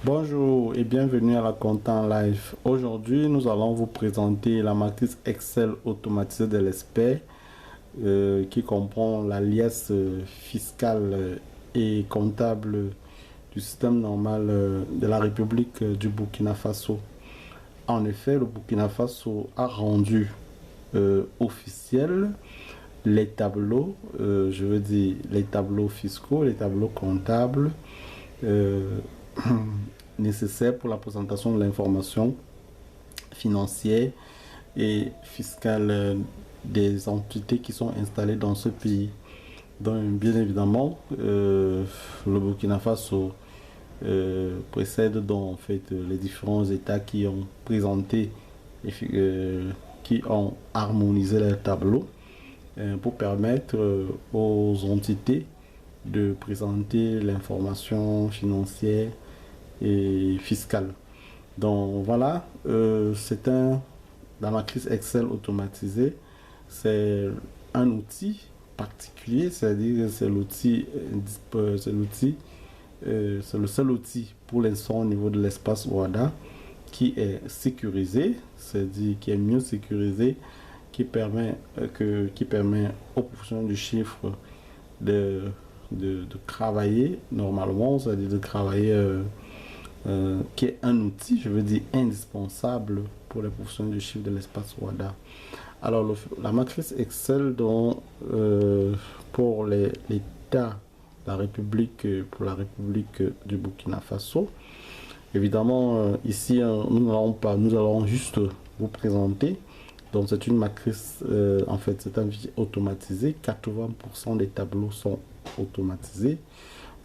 Bonjour et bienvenue à la Content Live. Aujourd'hui, nous allons vous présenter la matrice Excel automatisée de l'expert qui comprend l'alias fiscal et comptable du système normal de la République du Burkina Faso. En effet, le Burkina Faso a rendu officiel les tableaux, je veux dire les tableaux fiscaux, les tableaux comptables euh, nécessaires pour la présentation de l'information financière et fiscale des entités qui sont installées dans ce pays. Donc, bien évidemment, le Burkina Faso précède donc en fait les différents États qui ont présenté qui ont harmonisé leurs tableaux pour permettre aux entités de présenter l'information financière et fiscale. Donc voilà, la matrice Excel automatisée, c'est un outil particulier, c'est-à-dire c'est le seul outil pour l'instant au niveau de l'espace OADA qui est sécurisé, c'est-à-dire qui est mieux sécurisé, qui permet aux professionnels du chiffre de, de travailler normalement, c'est-à-dire de travailler, qui est un outil, je veux dire, indispensable pour les professionnels du chiffre de l'espace WADA. Alors, la matrice Excel pour l'État, pour la République du Burkina Faso, évidemment, ici, nous allons juste vous présenter. Donc, c'est une matrice, en fait, c'est un fichier automatisé. 80% des tableaux sont automatisés.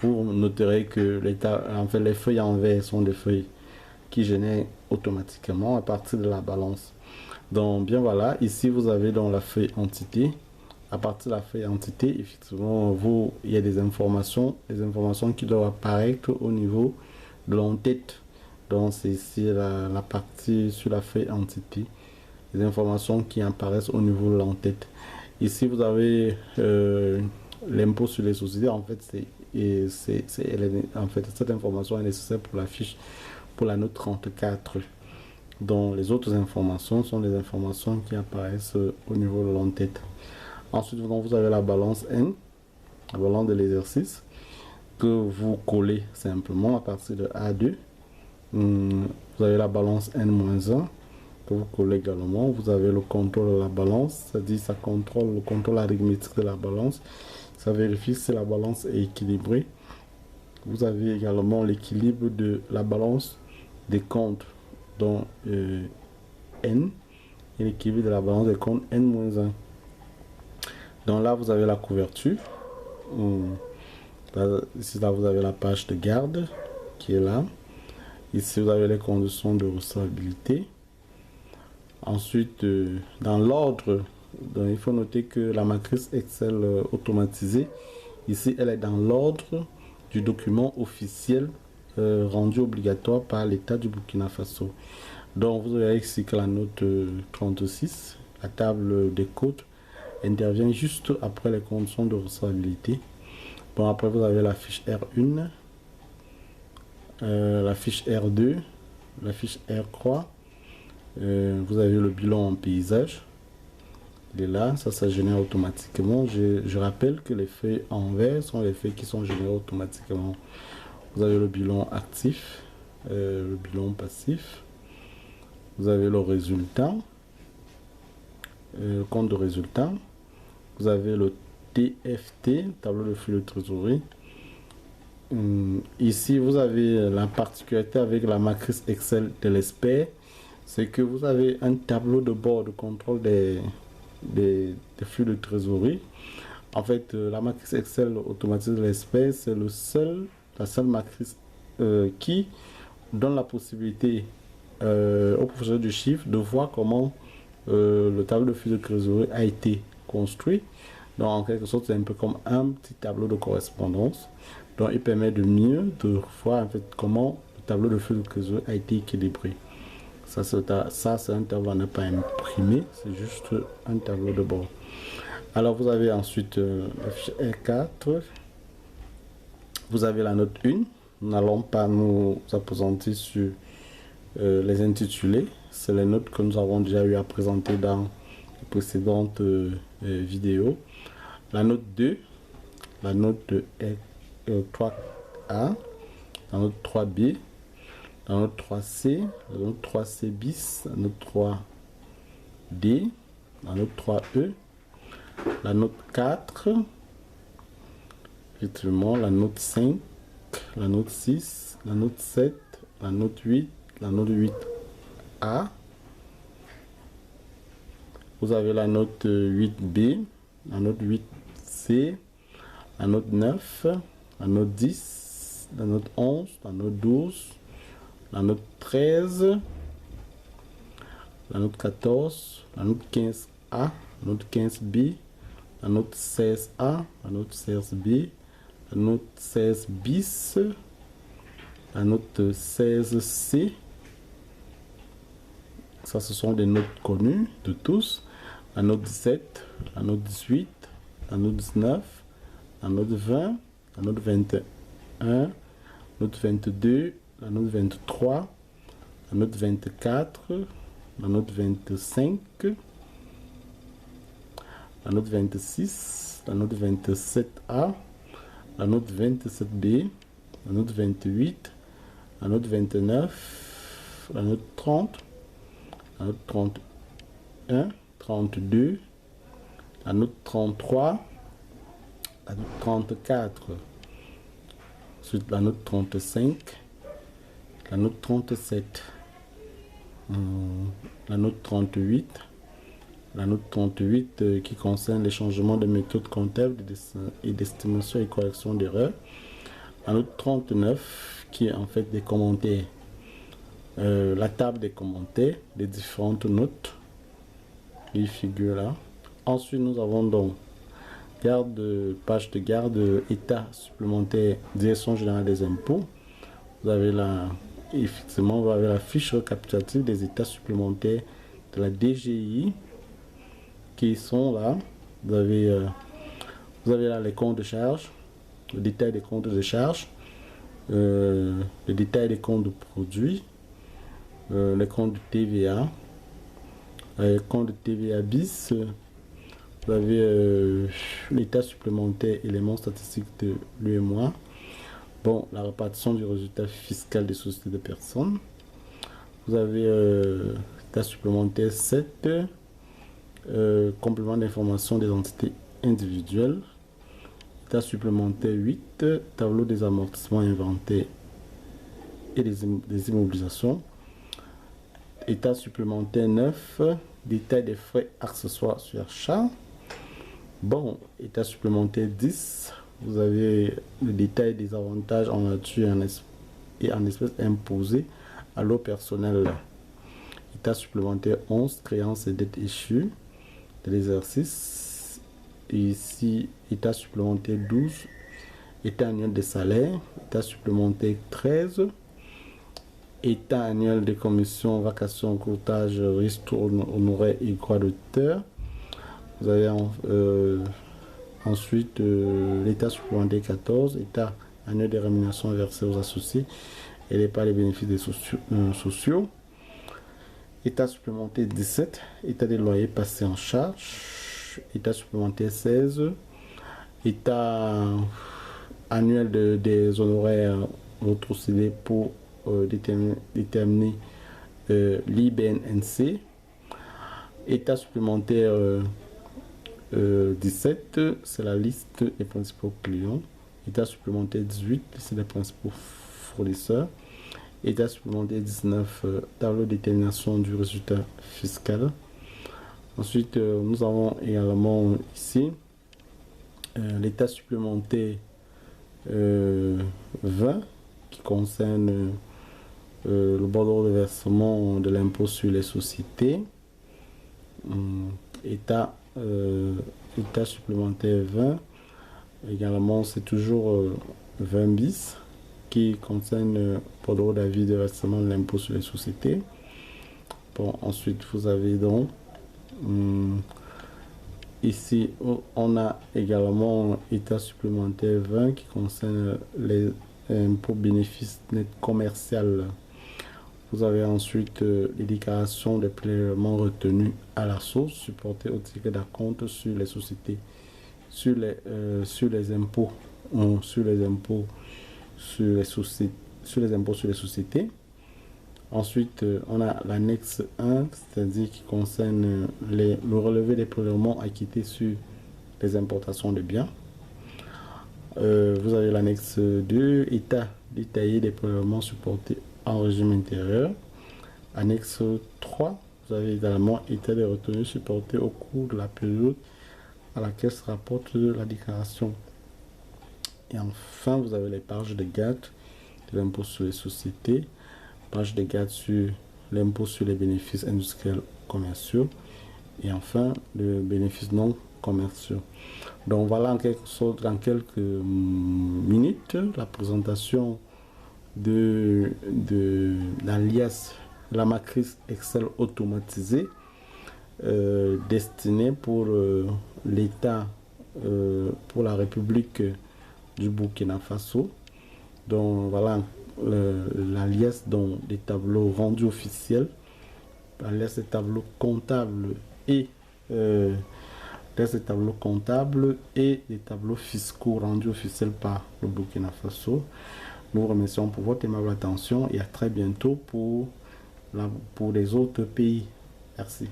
Vous noterez que les feuilles en vert sont des feuilles qui génèrent automatiquement à partir de la balance. Donc, bien voilà, ici, vous avez dans la feuille entité. À partir de la feuille entité, effectivement, il y a des informations qui doivent apparaître au niveau de l'entête. Donc, c'est ici la partie sur la feuille entité. Les informations qui apparaissent au niveau de l'entête. Ici, vous avez l'impôt sur les sociétés. En fait, cette information est nécessaire pour la fiche, pour la note 34. Donc, les autres informations sont les informations qui apparaissent au niveau de l'entête. Ensuite, vous avez la balance N, la balance de l'exercice, que vous collez simplement à partir de A2. Vous avez la balance N-1 que vous collez également. Vous avez le contrôle de la balance, c'est-à-dire ça contrôle le contrôle arithmétique de la balance. Ça vérifie si la balance est équilibrée. Vous avez également l'équilibre de la balance des comptes, dont N, et l'équilibre de la balance des comptes N-1. Donc là, vous avez la couverture. Ici, là, vous avez la page de garde qui est là. Ici, vous avez les conditions de recevabilité. Ensuite, dans l'ordre, il faut noter que la matrice Excel automatisée, ici, elle est dans l'ordre du document officiel rendu obligatoire par l'État du Burkina Faso. Donc, vous verrez ici que la note 36, la table des codes, intervient juste après les conditions de recevabilité. Bon, après, vous avez la fiche R1, la fiche R2, la fiche R3. Vous avez le bilan en paysage. Il est là, ça génère automatiquement. Je rappelle que les feuilles en vert sont les feuilles qui sont générées automatiquement. Vous avez le bilan actif, le bilan passif. Vous avez le résultat, le compte de résultat. Vous avez le TFT, tableau de flux de trésorerie. Ici, vous avez la particularité avec la matrice Excel de l'expert, c'est que vous avez un tableau de bord de contrôle des flux de trésorerie. En fait, la matrice Excel automatisée de l'expert, c'est la seule matrice qui donne la possibilité au professionnel du chiffre de voir comment le tableau de flux de trésorerie a été construit. Donc, en quelque sorte, c'est un peu comme un petit tableau de correspondance. Donc, il permet de mieux de voir en fait comment le tableau de flux de trésorerie a été équilibré. Ça, c'est un tableau à ne pas imprimer, c'est juste un tableau de bord. Alors, vous avez ensuite la fiche R4. Vous avez la note 1, n'allons pas nous appesantir sur les intitulés. C'est les notes que nous avons déjà eu à présenter dans les précédentes vidéos. La note 2, la note 3A, la note 3B, la note 3C, la note 3C bis, la note 3D, la note 3E, la note 4, effectivement, la note 5, la note 6, la note 7, la note 8, la note 8A. Vous avez la note 8B, la note 8C, la note 9, la note 10, la note 11, la note 12, la note 13, la note 14, la note 15A, la note 15B, la note 16A, la note 16B, la note 16 bis, la note 16C. Ça, ce sont des notes connues de tous. La note 17, la note 18, la note 19, la note 20, la note 21, la note 22, la note 23, la note 24, la note 25, la note 26, la note 27A, la note 27B, la note 28, la note 29, la note 30, la note 31, 32, la note 33, la note 34, ensuite la note 35, la note 37, la note 38, la note 38 qui concerne les changements de méthode comptable et d'estimation et correction d'erreurs, la note 39 qui est en fait des commentaires, la table des commentaires, des différentes notes qui figurent là. Ensuite, nous avons donc page de garde, état supplémentaire, direction générale des impôts. Vous avez là, effectivement, vous avez la fiche récapitulative des états supplémentaires de la DGI qui sont là. Vous avez là les comptes de charge, le détail des comptes de charge, le détail des comptes de produits, les comptes de TVA, les comptes de TVA bis. Vous avez l'état supplémentaire, éléments statistiques de l'UEMOA. Bon, la répartition du résultat fiscal des sociétés de personnes. Vous avez l'état supplémentaire 7, complément d'information des entités individuelles. État supplémentaire 8, tableau des amortissements inventés et des immobilisations. État supplémentaire 9, détail des frais accessoires sur achat. Bon, état supplémentaire 10, vous avez le détail des avantages en nature et en espèces imposés à l'eau personnelle. État supplémentaire 11, créances et dettes échues de l'exercice. Et ici, état supplémentaire 12, état annuel des salaires. État supplémentaire 13, état annuel des commissions, vacations, courtage, risques, honoraires et droits d'auteur. Vous avez ensuite l'état supplémentaire 14, état annuel des rémunérations versées aux associés et les pas les bénéfices des sociaux. État supplémentaire 17, état des loyers passés en charge. État supplémentaire 16, état annuel des honoraires retrocédés pour déterminer l'IBNNC. État supplémentaire 17, c'est la liste des principaux clients. État supplémentaire 18, c'est les principaux fournisseurs. État supplémentaire 19, tableau de détermination du résultat fiscal. Ensuite, nous avons également ici l'état supplémentaire 20 qui concerne le bordereau de versement de l'impôt sur les sociétés. État supplémentaire 20, également c'est toujours 20 bis qui concerne bordereau d'avis de versement de l'impôt sur les sociétés. Bon, ensuite vous avez donc ici on a également état supplémentaire 20 qui concerne les impôt bénéfice net commercial. Vous avez ensuite les déclarations des prélèvements retenus à la source supportées au ticket d'acompte sur les sociétés, sur les impôts, sur les impôts sur les impôts sur les sociétés. Ensuite, on a l'annexe 1, c'est-à-dire qui concerne le relevé des prélèvements acquittés sur les importations de biens. Vous avez l'annexe 2, état détaillé des prélèvements supportés en régime intérieur. Annexe 3, vous avez également état des retenues supportées au cours de la période à laquelle se rapporte la déclaration. Et enfin, vous avez les pages de garde de l'impôt sur les sociétés, page de garde sur l'impôt sur les bénéfices industriels commerciaux et enfin le bénéfice non commerciaux. Donc voilà en quelque sorte, dans quelques minutes, la présentation de l'alias, la matrice Excel automatisée destinée pour l'État, pour la République du Burkina Faso. Donc voilà l'alias des tableaux rendus officiels, l'alias des tableaux comptables et des tableaux fiscaux rendus officiels par le Burkina Faso. Nous vous remercions pour votre aimable attention et à très bientôt pour les autres pays. Merci.